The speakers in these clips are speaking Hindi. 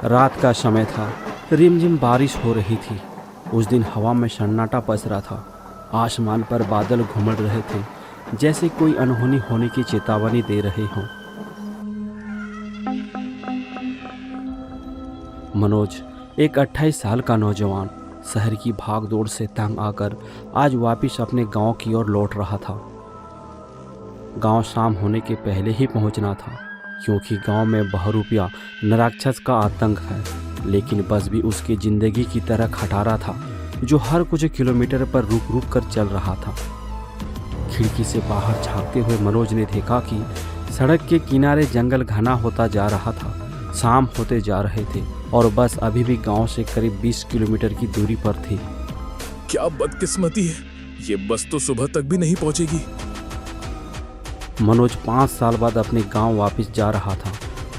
रात का समय था। रिमझिम बारिश हो रही थी। उस दिन हवा में सन्नाटा पसरा था। आसमान पर बादल घुमड़ रहे थे, जैसे कोई अनहोनी होने की चेतावनी दे रहे हों। मनोज, एक 28 साल का नौजवान, शहर की भागदौड़ से तंग आकर आज वापस अपने गांव की ओर लौट रहा था। गांव शाम होने के पहले ही पहुंचना था, क्योंकि गांव में बहरूपिया नराक्षस का आतंक है। लेकिन बस भी उसकी जिंदगी की तरह खटारा था, जो हर कुछ किलोमीटर पर रुक रुक कर चल रहा था। खिड़की से बाहर झांकते हुए मनोज ने देखा कि सड़क के किनारे जंगल घना होता जा रहा था। शाम होते जा रहे थे और बस अभी भी गांव से करीब 20 किलोमीटर की दूरी पर थी। क्या बदकिस्मती है, ये बस तो सुबह तक भी नहीं पहुंचेगी। मनोज 5 साल बाद अपने गांव वापस जा रहा था।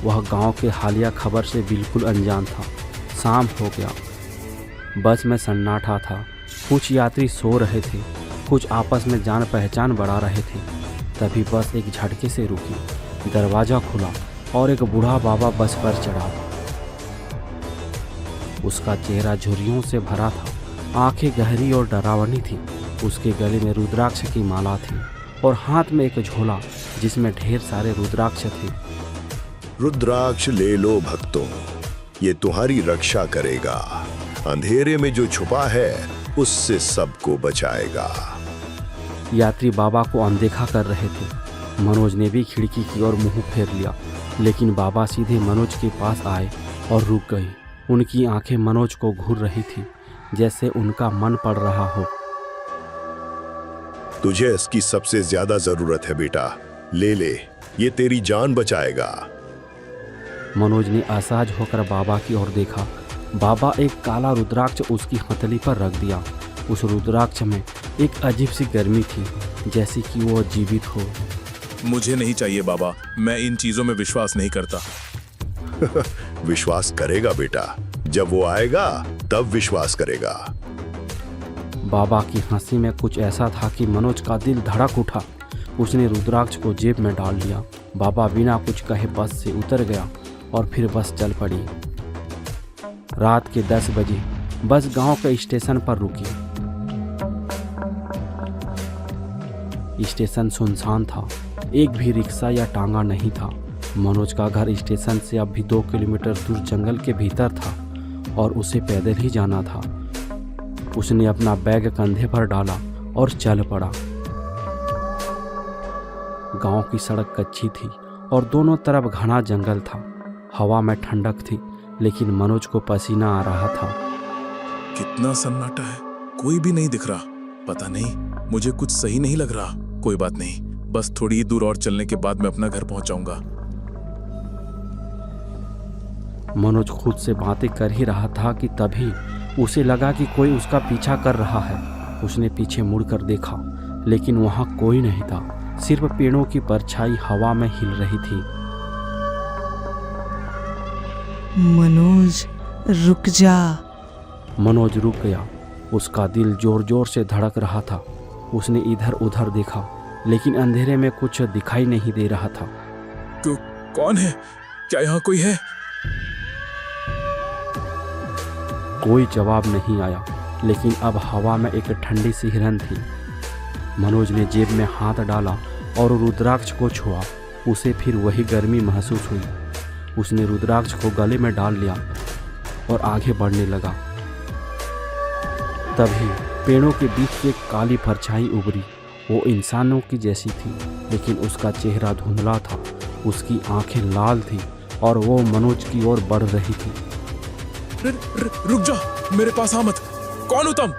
वह गांव के हालिया खबर से बिल्कुल अनजान था। शाम हो गया। बस में सन्नाटा था। कुछ यात्री सो रहे थे, कुछ आपस में जान पहचान बढ़ा रहे थे। तभी बस एक झटके से रुकी। दरवाज़ा खुला और एक बूढ़ा बाबा बस पर चढ़ा। उसका चेहरा झुर्रियों से भरा था। आंखें गहरी और डरावनी थी। उसके गले में रुद्राक्ष की माला थी और हाथ में एक झोला जिसमें ढेर सारे रुद्राक्ष थे। रुद्राक्ष ले लो भक्तों, ये तुम्हारी रक्षा करेगा। अंधेरे में जो छुपा है उससे सबको बचाएगा। यात्री बाबा को अनदेखा कर रहे थे। मनोज ने भी खिड़की की ओर मुंह फेर लिया, लेकिन बाबा सीधे मनोज के पास आए और रुक गए। उनकी आंखें मनोज को घूर रही थी, जैसे उनका मन पड़ रहा हो। तुझे इसकी सबसे ज्यादा जरूरत है बेटा, ले ले, ये तेरी जान बचाएगा। मनोज ने असहज होकर बाबा की ओर देखा। बाबा एक काला रुद्राक्ष उसकी हथेली पर रख दिया। उस रुद्राक्ष में एक अजीब सी गर्मी थी, जैसे कि वो जीवित हो। मुझे नहीं चाहिए बाबा, मैं इन चीजों में विश्वास नहीं करता। विश्वास करेगा बेटा, जब वो आएगा तब विश्वास करेगा। बाबा की हंसी में कुछ ऐसा था कि मनोज का दिल धड़क उठा। उसने रुद्राक्ष को जेब में डाल लिया। बाबा बिना कुछ कहे बस से उतर गया और फिर बस चल पड़ी। रात के 10 बजे बस गांव के स्टेशन पर रुकी। स्टेशन सुनसान था। एक भी रिक्शा या टांगा नहीं था। मनोज का घर स्टेशन से अब भी 2 किलोमीटर दूर जंगल के भीतर था और उसे पैदल ही जाना था। उसने अपना बैग कंधे पर डाला और चल पड़ा। गांव की सड़क कच्ची थी और दोनों तरफ घना जंगल था। हवा में ठंडक थी, लेकिन मनोज को पसीना आ रहा था। कितना सन्नाटा है, कोई भी नहीं दिख रहा। पता नहीं, मुझे कुछ सही नहीं लग रहा। कोई बात नहीं, बस थोड़ी ही दूर और चलने के बाद मैं अपना घर पहुंच जाऊंगा। मनोज खुद से बातें कर ही रहा था कि तभी उसे लगा कि कोई उसका पीछा कर रहा है। उसने पीछे मुड़कर देखा, लेकिन वहां कोई नहीं था। सिर्फ पेड़ों की परछाई हवा में हिल रही थी। मनोज, रुक जा। मनोज रुक गया। उसका दिल जोर जोर से धड़क रहा था। उसने इधर उधर देखा, लेकिन अंधेरे में कुछ दिखाई नहीं दे रहा था। कौन है? क्या यहाँ कोई है? कोई जवाब नहीं आया, लेकिन अब हवा में एक ठंडी सी हिरन थी। मनोज ने जेब में हाथ डाला और रुद्राक्ष को छुआ। उसे फिर वही गर्मी महसूस हुई। उसने रुद्राक्ष को गले में डाल लिया और आगे बढ़ने लगा। तभी पेड़ों के बीच से एक काली परछाई उभरी। वो इंसानों की जैसी थी, लेकिन उसका चेहरा धुंधला था। उसकी आंखें लाल थी और वो मनोज की ओर बढ़ रही थी। रुक जा, मेरे पास आ मत। कौन हो तुम?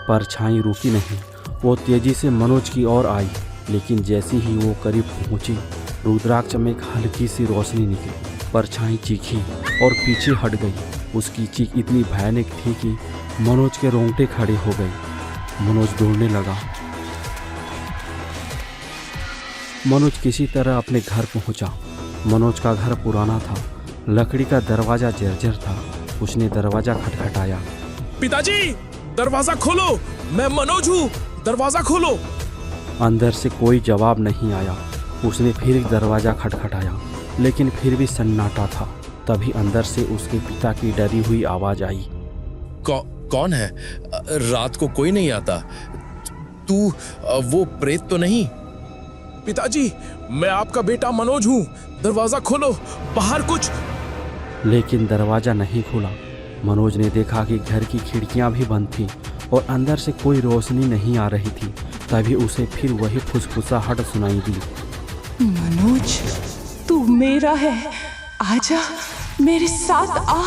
परछाई रुकी नहीं। वो तेजी से मनोज की ओर आई, लेकिन जैसे ही वो करीब पहुंची, रुद्राक्ष में एक हल्की सी रोशनी निकली। परछाई चीखी और पीछे हट गई। उसकी चीख इतनी भयानक थी कि मनोज के रोंगटे खड़े हो गए। मनोज दौड़ने लगा। मनोज किसी तरह अपने घर पहुंचा। मनोज का घर पुराना था। लकड़ी का दरवाजा जर्जर था। उसने दरवाजा खटखटाया। पिताजी, दरवाजा खोलो, मैं मनोज हूँ, दरवाजा खोलो। अंदर से कोई जवाब नहीं आया। उसने फिर दरवाजा खटखटाया, लेकिन फिर भी सन्नाटा था। तभी अंदर से उसके पिता की डरी हुई आवाज आई। कौन है? रात को कोई नहीं आता। तू वो प्रेत तो नहीं? पिताजी, मैं आपका बेटा मनोज हूँ। दरवाजा खोलो, बाहर कुछ। लेकिन दरवाजा नहीं खुला। मनोज ने देखा कि घर की खिड़कियां भी बंद थीं और अंदर से कोई रोशनी नहीं आ रही थी। तभी उसे फिर वही फुसफुसाहट सुनाई दी। मनोज, तू मेरा है, आजा मेरे साथ आ।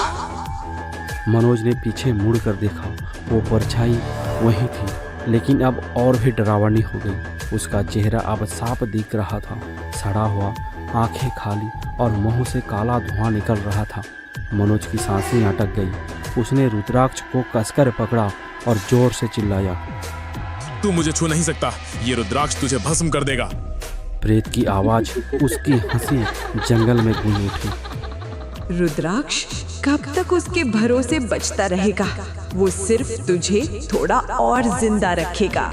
मनोज ने पीछे मुड़ कर देखा। वो परछाई वही थी, लेकिन अब और भी डरावनी हो गई। उसका चेहरा अब साफ दिख रहा था, सड़ा हुआ, आंखें खाली और मुंह से काला धुआं निकल रहा था। मनोज की सांसें अटक गई। उसने रुद्राक्ष को कसकर पकड़ा और जोर से चिल्लाया, तू मुझे छू नहीं सकता, ये रुद्राक्ष तुझे भस्म कर देगा। प्रेत की आवाज, उसकी हंसी जंगल में गूंज उठी। रुद्राक्ष कब तक उसके भरोसे बचता रहेगा? वो सिर्फ तुझे थोड़ा और जिंदा रखेगा।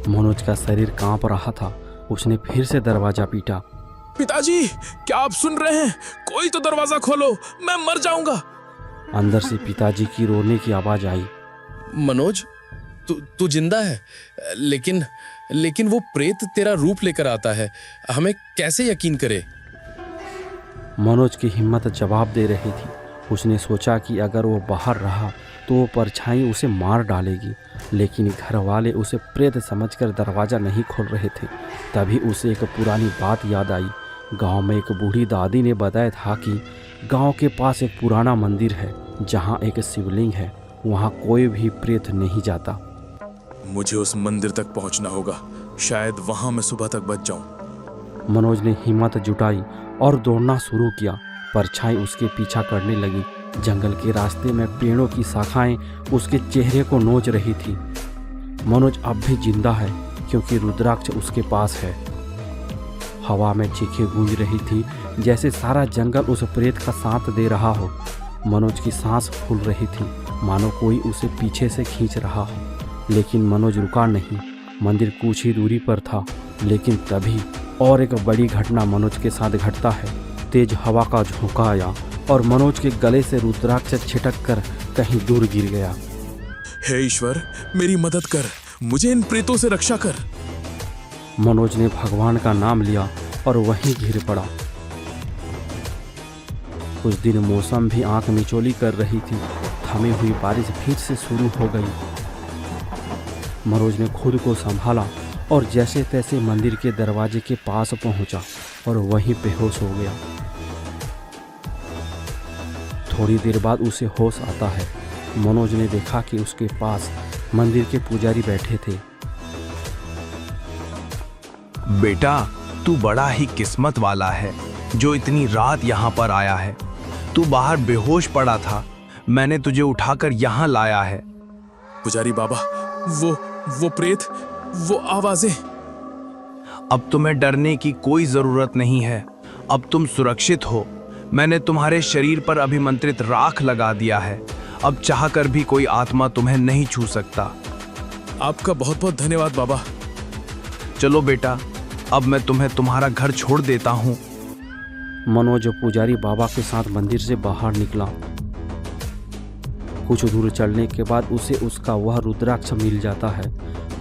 मनोज का शरीर कांप रहा था। उसने फिर से दरवाजा पीटा। पिताजी, क्या आप सुन रहे हैं? कोई तो दरवाजा खोलो, मैं मर जाऊंगा। अंदर से पिताजी की रोने की आवाज आई। मनोज, तू जिंदा है, लेकिन वो प्रेत तेरा रूप लेकर आता है। हमें कैसे यकीन करे? मनोज की हिम्मत जवाब दे रही थी। उसने सोचा कि अगर वो बाहर रहा तो वो परछाई उसे मार डालेगी, लेकिन घर वाले उसे प्रेत समझकर दरवाज़ा नहीं खोल रहे थे। तभी उसे एक पुरानी बात याद आई। गांव में एक बूढ़ी दादी ने बताया था कि गांव के पास एक पुराना मंदिर है जहां एक शिवलिंग है। वहां कोई भी प्रेत नहीं जाता। मुझे उस मंदिर तक पहुंचना होगा, शायद वहां मैं सुबह तक बच जाऊं। मनोज ने हिम्मत जुटाई और दौड़ना शुरू किया। परछाई उसके पीछा करने लगी। जंगल के रास्ते में पेड़ों की शाखाएं उसके चेहरे को नोच रही थी। मनोज अब भी जिंदा है क्योंकि रुद्राक्ष उसके पास है। हवा में चीखें गूंज रही थी, जैसे सारा जंगल उस प्रेत का साथ दे रहा हो। मनोज की सांस फूल रही थी, मानो कोई उसे पीछे से खींच रहा हो। लेकिन मनोज रुका नहीं। मंदिर कुछ ही दूरी पर था, लेकिन तभी और एक बड़ी घटना मनोज के साथ घटता है। तेज हवा का झोंका आया और मनोज के गले से रुद्राक्ष छिटक कर कहीं दूर गिर गया। हे ईश्वर, मेरी मदद कर, मुझे इन प्रेतों से रक्षा कर। मनोज ने भगवान का नाम लिया और वहीं गिर पड़ा। उस दिन मौसम भी आंख मिचौली कर रही थी। थमी हुई बारिश फिर से शुरू हो गई। मनोज ने खुद को संभाला और जैसे तैसे मंदिर के दरवाजे के पास पहुंचा और वहीं बेहोश हो गया। थोड़ी देर बाद उसे होश आता है। मनोज ने देखा कि उसके पास मंदिर के पुजारी बैठे थे। बेटा, तू बड़ा ही किस्मत वाला है जो इतनी रात यहाँ पर आया है। तू बाहर बेहोश पड़ा था, मैंने तुझे उठाकर यहाँ लाया है। पुजारी बाबा, वो प्रेत, वो आवाजें। अब तुम्हें डरने की कोई जरूरत नहीं है। अब तुम सुरक्षित हो। मैंने तुम्हारे शरीर पर अभिमंत्रित राख लगा दिया है। अब चाहकर भी कोई आत्मा तुम्हें नहीं छू सकता। आपका बहुत बहुत धन्यवाद बाबा। चलो बेटा, अब मैं तुम्हें तुम्हारा घर छोड़ देता हूँ। मनोज पुजारी बाबा के साथ मंदिर से बाहर निकला। कुछ दूर चलने के बाद उसे उसका वह रुद्राक्ष मिल जाता है।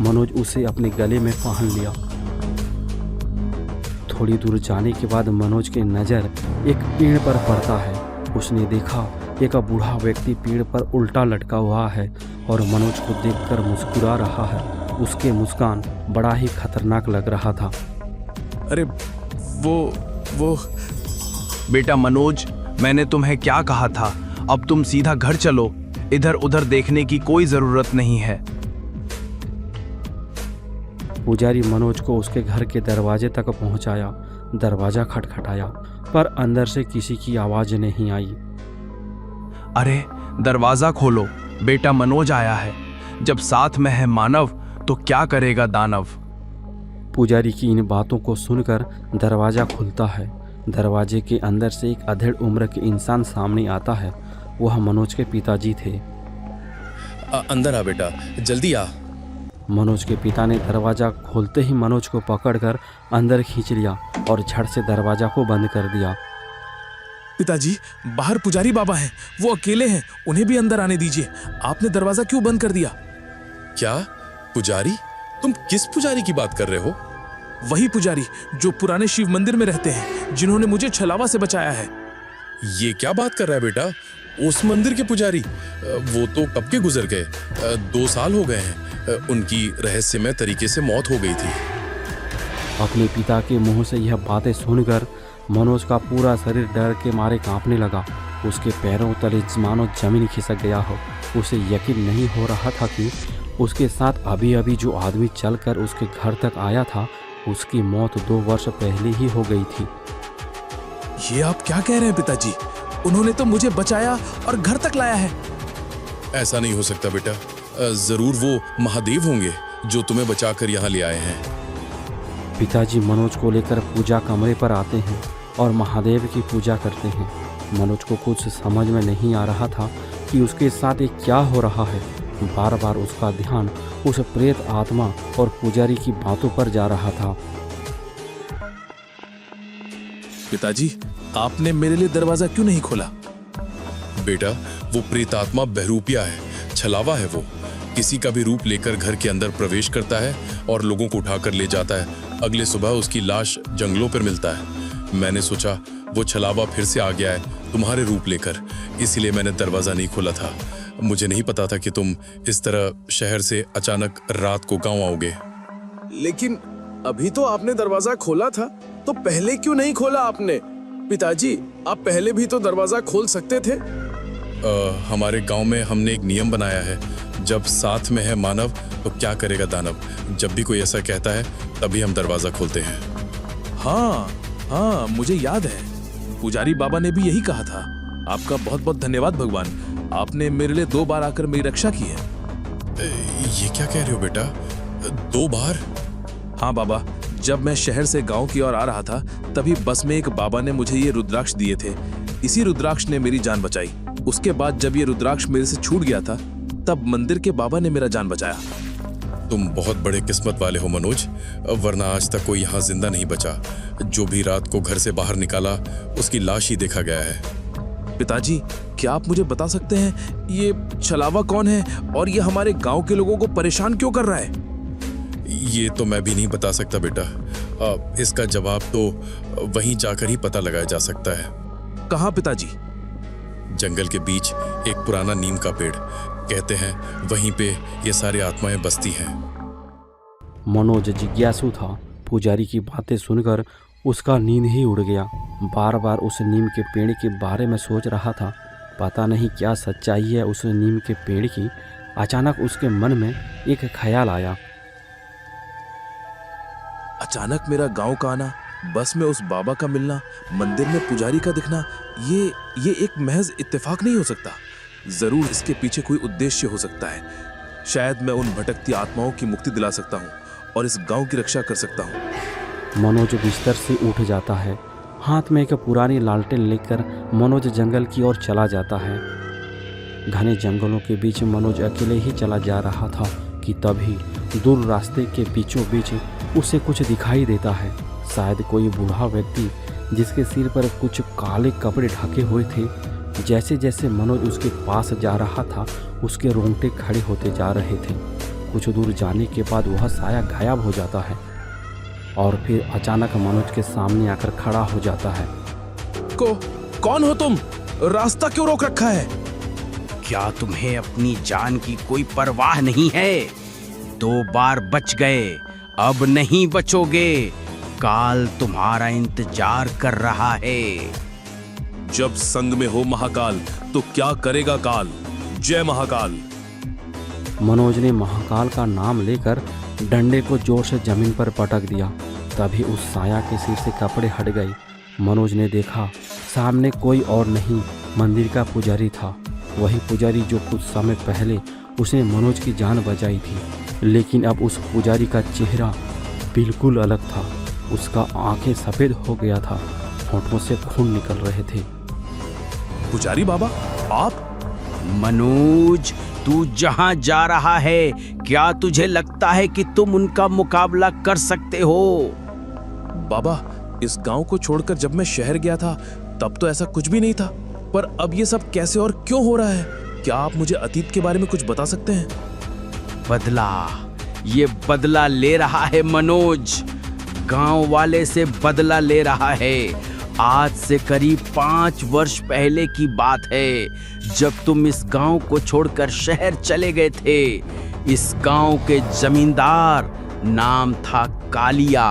मनोज उसे अपने गले में पहन लिया। थोड़ी दूर जाने के बाद मनोज की नज़र एक पेड़ पर पड़ता है। उसने देखा एक बूढ़ा व्यक्ति पेड़ पर उल्टा लटका हुआ है और मनोज को देखकर मुस्कुरा रहा है। उसके मुस्कान बड़ा ही खतरनाक लग रहा था। अरे वो बेटा मनोज, मैंने तुम्हें क्या कहा था? अब तुम सीधा घर चलो। इधर उधर देखने की कोई जरूरत नहीं है। पुजारी मनोज को उसके घर के दरवाजे तक पहुंचाया। दरवाजा खटखटाया, पर अंदर से किसी की आवाज नहीं आई। अरे दरवाजा खोलो, बेटा मनोज आया है। जब साथ में है मानव तो क्या करेगा दानव। पुजारी की इन बातों को सुनकर दरवाजा खुलता है। दरवाजे के अंदर से एक अधेड़ उम्र के इंसान सामने आता है। वह मनोज के पिताजी थे। अंदर आ बेटा, जल्दी आ। मनोज के पिता ने दरवाज़ा खोलते ही मनोज को पकड़कर अंदर खींच लिया और झट से दरवाज़ा को बंद कर दिया। पिताजी, बाहर पुजारी बाबा हैं, वो अकेले हैं, उन्हें भी अंदर आने दीजिए। आपने दरवाजा क्यों बंद कर दिया? क्या पुजारी? तुम किस पुजारी की बात कर रहे हो? वही पुजारी जो पुराने शिव मंदिर में रहते हैं, जिन्होंने मुझे छलावा से बचाया है। ये क्या बात कर रहा है बेटा? उस मंदिर के पुजारी? वो तो कब के गुजर गए, 2 साल हो गए हैं। उनकी रहस्यमय तरीके से मौत हो गई थी। अपने पिता के मुंह से यह बातें सुनकर मनोज का पूरा शरीर डर के मारे कांपने लगा। उसके पैरों तले मानो जमीन खिसक गया हो। उसे यकीन नहीं हो रहा था कि उसके साथ अभी अभी जो आदमी चलकर उसके घर तक आया था, उसकी मौत 2 वर्ष पहले ही हो गई थी। ये आप क्या कह रहे हैं पिताजी? उन्होंने तो मुझे बचाया और घर तक लाया है। ऐसा नहीं हो सकता बेटा। जरूर वो महादेव होंगे जो तुम्हें बचाकर यहाँ ले आए हैं। पिताजी मनोज को लेकर पूजा कमरे पर आते हैं और महादेव की पूजा करते हैं। मनोज को कुछ समझ में नहीं आ रहा था कि उसके साथ ये क्या हो रहा है। बार बार उसका ध्यान उस प्रेत आत्मा और पुजारी की बातों पर जा रहा था। पिताजी, आपने मेरे लिए दरवाजा क्यों नहीं खोला? बेटा, वो प्रेतात्मा बहरूपिया है, छलावा है। वो किसी का भी रूप लेकर घर के अंदर प्रवेश करता है और लोगों को उठाकर ले जाता है। अगले सुबह उसकी लाश जंगलों पर मिलता है। मैंने सोचा वो छलावा फिर से आ गया है तुम्हारे रूप लेकर, इसीलिए मैंने दरवाजा नहीं खोला था। मुझे नहीं पता था कि तुम इस तरह शहर से अचानक रात को गांव आओगे। लेकिन अभी तो आपने दरवाजा खोला था, तो पहले क्यों नहीं खोला आपने? पिताजी, आप पहले भी तो दरवाजा खोल सकते थे। हमारे गांव में हमने एक नियम बनाया है, जब साथ में है मानव तो क्या करेगा दानव। जब भी कोई ऐसा कहता है तभी हम दरवाजा खोलते हैं। हाँ, मुझे याद है, पुजारी बाबा ने भी यही कहा था। आपका बहुत बहुत धन्यवाद भगवान, आपने मेरे लिए 2 बार आकर मेरी रक्षा की है। ये क्या कह रहे हो बेटा? 2 बार? हाँ बाबा, जब मैं शहर से गांव की ओर आ रहा था, तभी बस में एक बाबा ने मुझे ये रुद्राक्ष दिए थे। इसी रुद्राक्ष ने मेरी जान बचाई। उसके बाद जब ये रुद्राक्ष मेरे से छूट गया था, तब मंदिर के बाबा ने मेरा जान बचाया। तुम बहुत बड़े किस्मत वाले हो मनोज, वरना आज तक कोई यहाँ जिंदा नहीं बचा। जो भी रात को घर से बाहर निकाला उसकी लाश ही देखा गया है। पिताजी, क्या आप मुझे बता सकते हैं ये छलावा कौन है और ये हमारे गांव के लोगों को परेशान क्यों कर रहा है? ये तो मैं भी नहीं बता सकता बेटा। इसका जवाब तो वहीं जाकर ही पता लगाया जा सकता है। कहाँ पिताजी? जंगल के बीच एक पुराना नीम का पेड़, कहते हैं वहीं पे ये सारी आत्माएं बसती हैं। मनोज जिज्ञासु था। पुजारी की बातें सुनकर उसका नींद ही उड़ गया। बार बार उस नीम के पेड़ के बारे में सोच रहा था। पता नहीं क्या सच्चाई है उस नीम के पेड़ की। अचानक उसके मन में एक ख्याल आया। अचानक मेरा गांव का आना, बस में उस बाबा का मिलना, मंदिर में पुजारी का दिखना, ये एक महज इत्तेफाक नहीं हो सकता। जरूर इसके पीछे कोई उद्देश्य हो सकता है। शायद मैं उन भटकती आत्माओं की मुक्ति दिला सकता हूँ और इस गांव की रक्षा कर सकता हूँ। मनोज बिस्तर से उठ जाता है। हाथ में एक पुरानी लालटेन लेकर मनोज जंगल की ओर चला जाता है। घने जंगलों के बीच मनोज अकेले ही चला जा रहा था कि तभी दूर रास्ते के बीचों बीच उसे कुछ दिखाई देता है। शायद कोई बूढ़ा व्यक्ति जिसके सिर पर कुछ काले कपड़े ढके हुए थे। जैसे जैसे मनोज उसके पास जा रहा था, उसके रोंगटे खड़े होते जा रहे थे। कुछ दूर जाने के बाद वह साया गायब हो जाता है और फिर अचानक मनोज के सामने आकर खड़ा हो जाता है। कौन हो तुम? रास्ता क्यों रोक रखा है? क्या तुम्हें अपनी जान की कोई परवाह नहीं है? 2 बार बच गए, अब नहीं बचोगे। काल तुम्हारा इंतजार कर रहा है। जब संग में हो महाकाल तो क्या करेगा काल। जय महाकाल। मनोज ने महाकाल का नाम लेकर डंडे को जोर से जमीन पर पटक दिया। तभी उस साया के सिर से कपड़े हट गए। मनोज ने देखा सामने कोई और नहीं, मंदिर का पुजारी था। वही पुजारी जो कुछ समय पहले उसने मनोज की जान बचाई थी। लेकिन अब उस पुजारी का चेहरा बिल्कुल अलग था। उसका आंखें सफ़ेद हो गया था, होंठों से खून निकल रहे थे। पुजारी बाबा, आप? मनोज, तू जहां जा रहा है, क्या तुझे लगता है कि तुम उनका मुकाबला कर सकते हो? बाबा, इस गांव को छोड़कर जब मैं शहर गया था, तब तो ऐसा कुछ भी नहीं था, पर अब ये सब कैसे और क्यों हो रहा है? क्या आप मुझे अतीत के बारे में कुछ बता सकते हैं? बदला, ये बदला ले रहा है मनोज, गांव वाले से बदला ले रहा है। आज से करीब 5 वर्ष पहले की बात है, जब तुम इस गांव को छोड़कर शहर चले गए थे। इस गांव के जमींदार नाम था कालिया।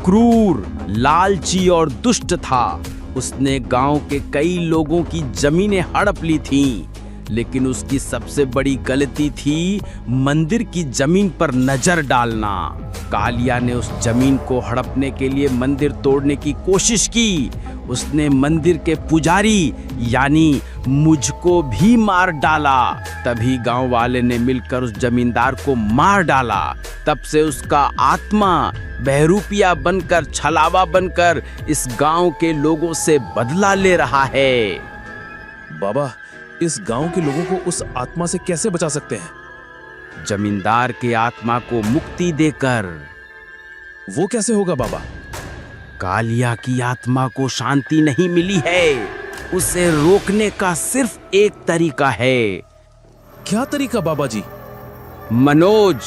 क्रूर, लालची और दुष्ट था। उसने गांव के कई लोगों की जमीनें हड़प ली थीं, लेकिन उसकी सबसे बड़ी गलती थी मंदिर की जमीन पर नजर डालना। कालिया ने उस जमीन को हड़पने के लिए मंदिर तोड़ने की कोशिश की। उसने मंदिर के पुजारी यानी मुझको भी मार डाला। तभी गांव वाले ने मिलकर उस जमींदार को मार डाला। तब से उसका आत्मा बहरूपिया बनकर, छलावा बनकर इस गांव के लोगों से बदला ले रहा है। बाबा, इस गांव के लोगों को उस आत्मा से कैसे बचा सकते हैं? जमींदार के आत्मा को मुक्ति देकर। वो कैसे होगा बाबा? कालिया की आत्मा को शांति नहीं मिली है। उसे रोकने का सिर्फ एक तरीका है। क्या तरीका बाबा जी? मनोज,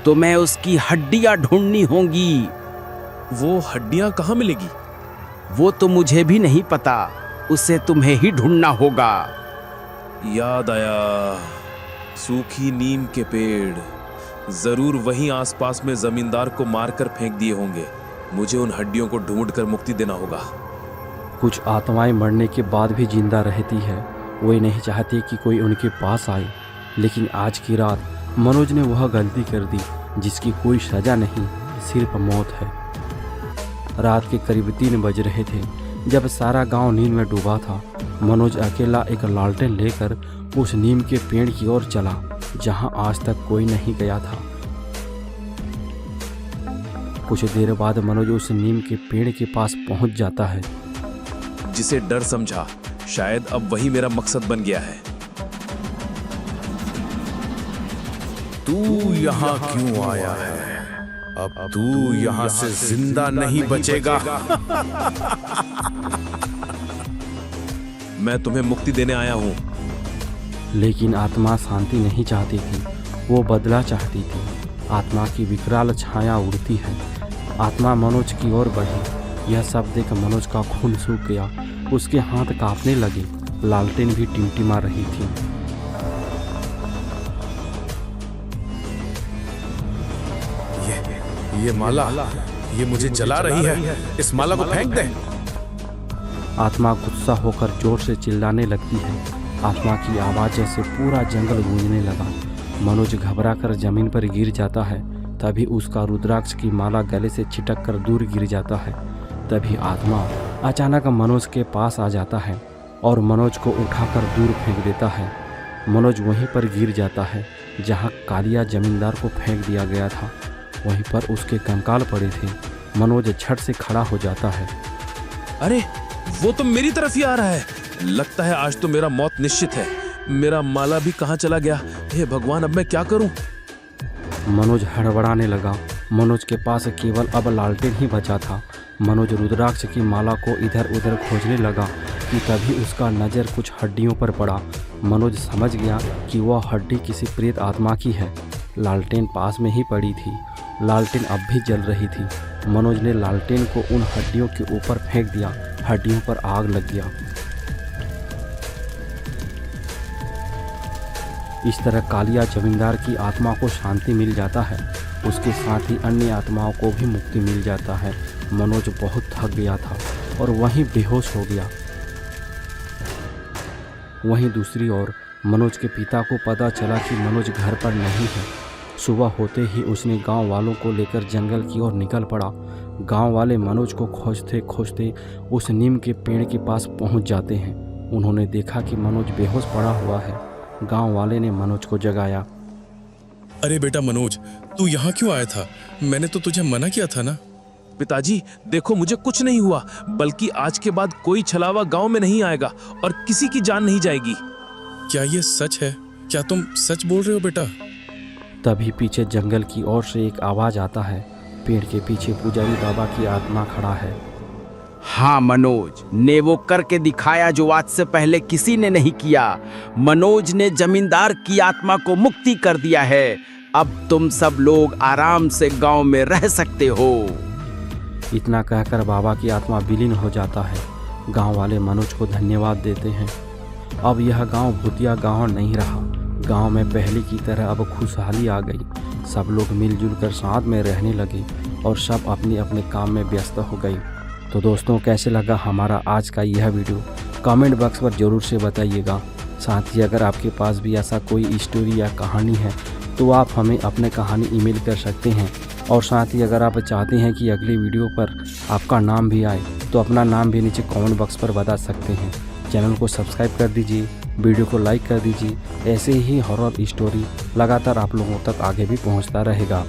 तुम्हें उसकी हड्डियां ढूंढनी होंगी। वो हड्डियां कहाँ मिलेगी? वो तो मुझे भी नहीं पता, उसे तुम्हें ही ढूंढना होगा। याद आया, सूखी नीम के पेड़। जरूर वहीं आसपास में जमींदार को मारकर फेंक दिए होंगे। मुझे उन हड्डियों को ढूंढकर मुक्ति देना होगा। कुछ आत्माएं मरने के बाद भी जिंदा रहती है। वे नहीं चाहती कि कोई उनके पास आए, लेकिन आज की रात मनोज ने वह गलती कर दी जिसकी कोई सजा नहीं, सिर्फ मौत है। रात के करीब 3 बज रहे थे जब सारा गांव नींद में डूबा था। मनोज अकेला एक लालटेन लेकर उस नीम के पेड़ की ओर चला जहां आज तक कोई नहीं गया था। कुछ देर बाद मनोज उस नीम के पेड़ के पास पहुंच जाता है। जिसे डर समझा, शायद अब वही मेरा मकसद बन गया है। तू यहाँ क्यों आया है? अब तू यहाँ से जिंदा नहीं बचेगा। मैं तुम्हें मुक्ति देने आया हूँ। लेकिन आत्मा शांति नहीं चाहती थी, वो बदला चाहती थी। आत्मा की विकराल छाया उड़ती है। आत्मा मनोज की ओर बढ़ी। यह सब देख मनोज का खून सूख गया। उसके हाथ कांपने लगे। लालटेन भी टिमटिमा रही थी। ये माला, ये मुझे जला रही है। इस माला को फेंक दे। आत्मा गुस्सा होकर जोर से चिल्लाने लगती है। आत्मा की आवाज़ से पूरा जंगल गूंजने लगा। मनोज घबराकर जमीन पर गिर जाता है। तभी उसका रुद्राक्ष की माला गले से छिटक कर दूर गिर जाता है। तभी आत्मा अचानक मनोज के पास आ जाता है और मनोज को उठाकर दूर फेंक देता है। मनोज वहीं पर गिर जाता है जहां कालिया जमींदार को फेंक दिया गया था। वहीं पर उसके कंकाल पड़े थे। मनोज झट से खड़ा हो जाता है। अरे, वो तो मेरी तरफ ही आ रहा है। लगता है आज तो मेरा मौत निश्चित है। मेरा माला भी कहाँ चला गया? हे भगवान, अब मैं क्या करूं? मनोज हड़बड़ाने लगा। मनोज के पास केवल अब लालटेन ही बचा था। मनोज रुद्राक्ष की माला को इधर उधर खोजने लगा कि तभी उसका नज़र कुछ हड्डियों पर पड़ा। मनोज समझ गया कि वह हड्डी किसी प्रेत आत्मा की है। लालटेन पास में ही पड़ी थी। लालटेन अब भी जल रही थी। मनोज ने लालटेन को उन हड्डियों के ऊपर फेंक दिया। हड्डियों पर आग लग गया। इस तरह कालिया जमींदार की आत्मा को शांति मिल जाता है। उसके साथ ही अन्य आत्माओं को भी मुक्ति मिल जाता है। मनोज बहुत थक गया था और वहीं बेहोश हो गया। वहीं दूसरी ओर मनोज के पिता को पता चला कि मनोज घर पर नहीं है। सुबह होते ही उसने गांव वालों को लेकर जंगल की ओर निकल पड़ा। गांव वाले मनोज को खोजते खोजते उस नीम के पेड़ के पास पहुंच जाते हैं। उन्होंने देखा कि मनोज बेहोश पड़ा हुआ है। गांव वाले ने मनोज को जगाया। अरे बेटा मनोज, तू यहाँ क्यों आया था? मैंने तो तुझे मना किया था ना। पिताजी, देखो, मुझे कुछ नहीं हुआ, बल्कि आज के बाद कोई छलावा गांव में नहीं आएगा और किसी की जान नहीं जाएगी। क्या ये सच है? क्या तुम सच बोल रहे हो बेटा? तभी पीछे जंगल की ओर से एक आवाज़ आता है। पेड़ के पीछे पुजारी बाबा की आत्मा खड़ा है। हाँ मनोज ने वो करके दिखाया जो आज से पहले किसी ने नहीं किया। मनोज ने जमींदार की आत्मा को मुक्ति कर दिया है। अब तुम सब लोग आराम से गांव में रह सकते हो। इतना कहकर बाबा की आत्मा विलीन हो जाता है। गांव वाले मनोज को धन्यवाद देते हैं। अब यह गांव भूतिया गांव नहीं रहा। गांव में पहले की तरह अब खुशहाली आ गई। सब लोग मिलजुल कर साथ में रहने लगे और सब अपने अपने काम में व्यस्त हो गए। तो दोस्तों, कैसे लगा हमारा आज का यह वीडियो कमेंट बॉक्स पर ज़रूर से बताइएगा। साथ ही अगर आपके पास भी ऐसा कोई स्टोरी या कहानी है तो आप हमें अपने कहानी ईमेल कर सकते हैं। और साथ ही अगर आप चाहते हैं कि अगले वीडियो पर आपका नाम भी आए तो अपना नाम भी नीचे कमेंट बॉक्स पर बता सकते हैं। चैनल को सब्सक्राइब कर दीजिए, वीडियो को लाइक कर दीजिए। ऐसे ही हॉरर स्टोरी लगातार आप लोगों तक आगे भी पहुंचता रहेगा।